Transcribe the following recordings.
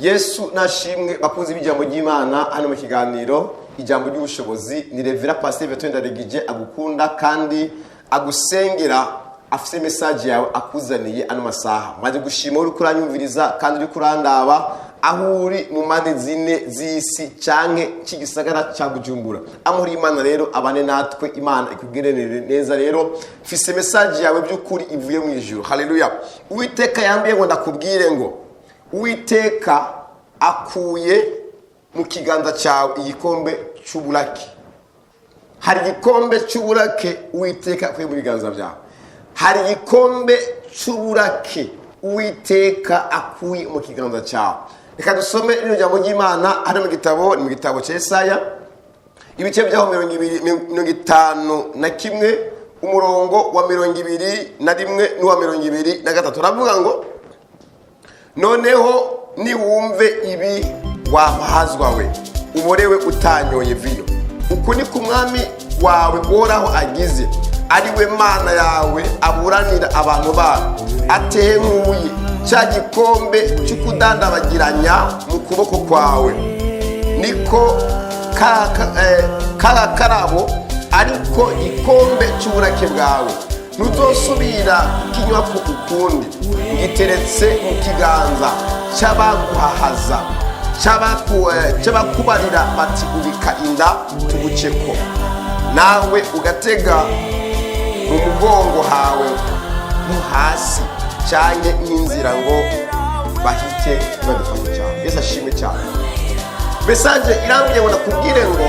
Yesu nashimwe bakunzi b'ijambo ry'Imana hano mu kiganiro ijambo ry'ubushobozi. Ni Revera Pastor Bertrand Ndaregije agukunda kandi agusengera, afise message yawe akuzaniye ano masaha. Maze gushima uri kuranyumviriza kandi uri kurandaba aho uri mu mpande zine z'isi canke cy'igisagara ca Bujumbura. Amuri Imana rero abane natwe, Imana ikugererere neza. Rero mfise message yawe by'ukuri ivuye mu ijuru. Haleluya. Uwiteka yambiye ngo ndakubwire ngo Uwiteka akuye mu kiganza cyawe igikombe cy'uburake. Hari igikombe cy'uburake Uwiteka akuye mu biganza byawe. Hari igikombe cy'uburake Uwiteka akuye mu kiganza cyawe. Reka dusome ino jambo ry'Imana hano mu gitabo cya Yesaya ibice byaho 51 umurongo wa 21 n'uwa 23. Ravuga ngo noneho niwumve ibi wabahazwa we uborewe utanyoye vino. Uku ni kumwami wawe uhoraho agize, ari we Mana yawe aburanira abantu bawe. Ateye nk'ubuye cya gikombe cy'ukudandabagiranya mu kuboko kwawe, niko karabo ariko igikombe cy'uburake bwawe ntuzosubira kukinywa ku ukundi. Ngiteretse mu kiganza cy'abaguhahaza, cy'abakubarira bati ubika inda tuguceko, nawe ugatega mu mugongo hawe no hasi cyane n'inzira ngo bahite badufashe cyane. Yesu ashimwe cyane. Message irambye ngo nakubwire ngo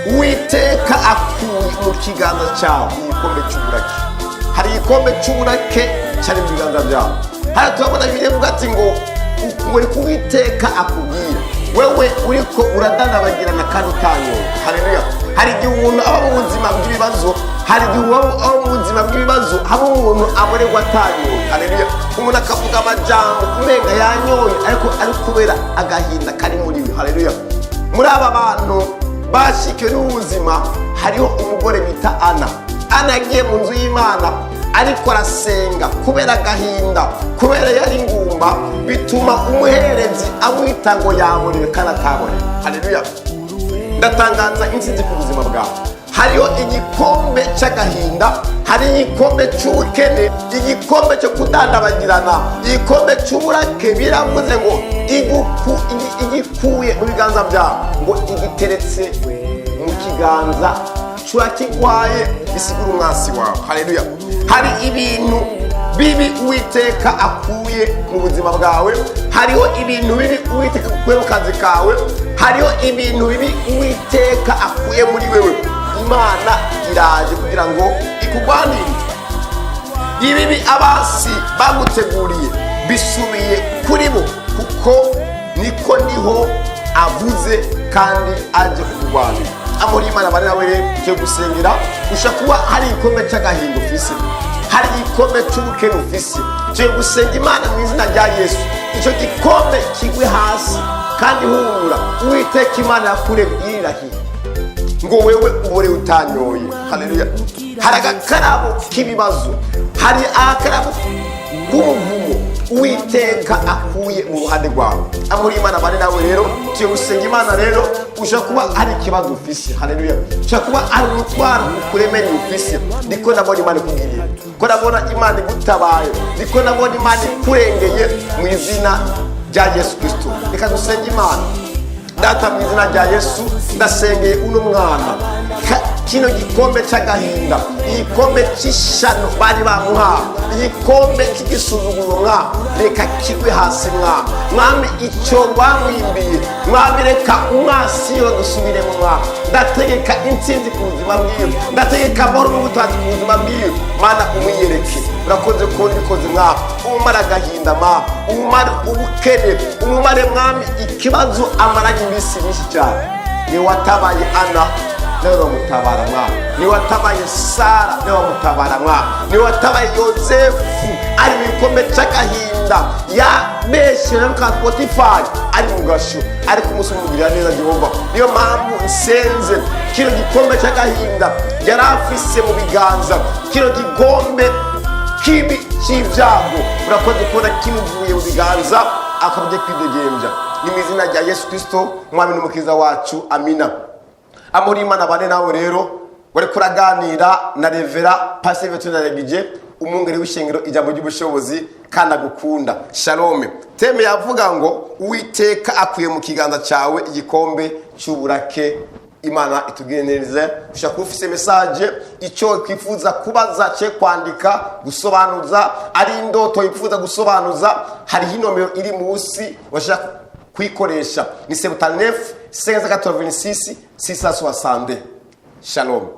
Uwiteka akuye mu kiganza cyawe igikombe cy'uburake. Hari igikombe cy'uburake cyari mu biganza byawe. Hari turabona bivuga ati ngo uri Uwiteka akubwira wewe uriko uradandabagirana kandi utanyoye. Haleluya. Hari igihe umuntu aba mu buzima bw'ibibazo, hari igihe aba mu buzima bw'ibibazo haba umuntu aborerwa atanyoye. Haleluya. Umuntu akavuga amajambo umenga yanyoye ariko ari kubera agahinda kari muri we. Haleluya. Muri aba bantu bashikiwe n'ubuzima hariho umugore bita Ana. Ana agiye mu nzu y'Imana ariko arasenga kubera agahinda, kubera yari ingumba, bituma umuherezi amwita ngo yaborewe kandi ataborewe. Haleluya. Ndatangaza intsinzi ku buzima bwawe. Hariho igikombe cy'agahinda, hari igikombe cy'ubukene, igikombe cyo kudandabagirana, igikombe cy'uburake. Biravuze ngo igikuye mu biganza byawe ngo igiteretse mu kiganza cy'urakigwaye bisigura umwasi wawe. Haleluya. Hari ibintu bibi Uwiteka akuye mu buzima bwawe, hariho ibintu bibi Uwiteka akuye mu kazi kawe, hariho ibintu bibi Uwiteka akuye muri wewe. Imana iraje kugira ngo ikugwanire. Ibibi abasi baguteguriye bisubiye kuri bo, kuko niko niho avuze kandi aje kugwanira. Amuri Imana bari nawe cyo gusengera. Ushakuba hari igikombe cy'agahinda ufise, hari igikombe cy'ubukene ufise, cyo gusenga Imana mu izina rya Yesu. Icyo gikombe kigwe hasi kandi humura. Uwiteka Imana yakuremye irahira ngo wewe ubore utanyoye. Haleluya. Hari agakarabo k'ibibazo, hari akarabo k'umuvumo Uwiteka akuye mu ruhande rwawe. Amuri Imana bari nawe rero cyo gusenga Imana. Rero ushakuba hari ikibazo ufise. Haleluya. Ushakuba ari umutwaro ukuremeye ufise, niko nabona Imana ikugiriye, ko nabona Imana igutabaye, niko nabona Imana ikurengeye mu izina rya Yesu Kristo. Reka dusenge Imana. Data, mu izina rya Yesu ndasengeye uno mwana kino gikombe cy'agahinda, igikombe cy'ishano bari bamuha, igikombe cy'igisuzuguro mwa, reka kigwe hasi mwa. Mwami icyo bamwimbiye, mwami reka umwasi yo gusubire mwa. Ndategeka intsinzi ku buzima bwiwe, ndategeka amahoro n'ubutazi ku buzima bwiwe. Mana umwiyereke. Urakoze ko nikoze mwa. Umumara agahinda mwa, umumara ubukene, umumare mwami ikibazo amaranye iminsi myinshi cyane. Ni watabaye Ana, niwe wamutabara mwa. Ni watabaye Sara, niwe wamutabara mwa. Ni watabaye Yosefu ari mu gikombe cy'agahinda, yabeshyera n'uka Potifari ari mu gasho, ariko umunsi umugirira neza Jehova. Niyo mpamvu nsenze kino gikombe cy'agahinda yari afise mu biganza, kino gikombe kibi cy'ibyago urakoze kubona kimuvuye mu biganza akaba agiye kwidegembya. Ni mu izina rya Yesu Kristo umwami n'umukiza wacu, amina. Amuri Imana bane nawe rero wari kuraganira na Revera Pastor Vetunaregije, umwungere w'ishengero ijambo ry'ubushobozi kandi agukunda. Shalom. Teme yavuga ngo Uwiteka akuye mu kiganza cyawe igikombe cy'uburake. Imana itugendereze. Ushaka ufise message icyo kwifuza kubaza cye kwandika gusobanuza, ari indoto yifuza gusobanuza, hari inomero iri munsi washaka kwikoresha. Ni 79 586 660. Shalom.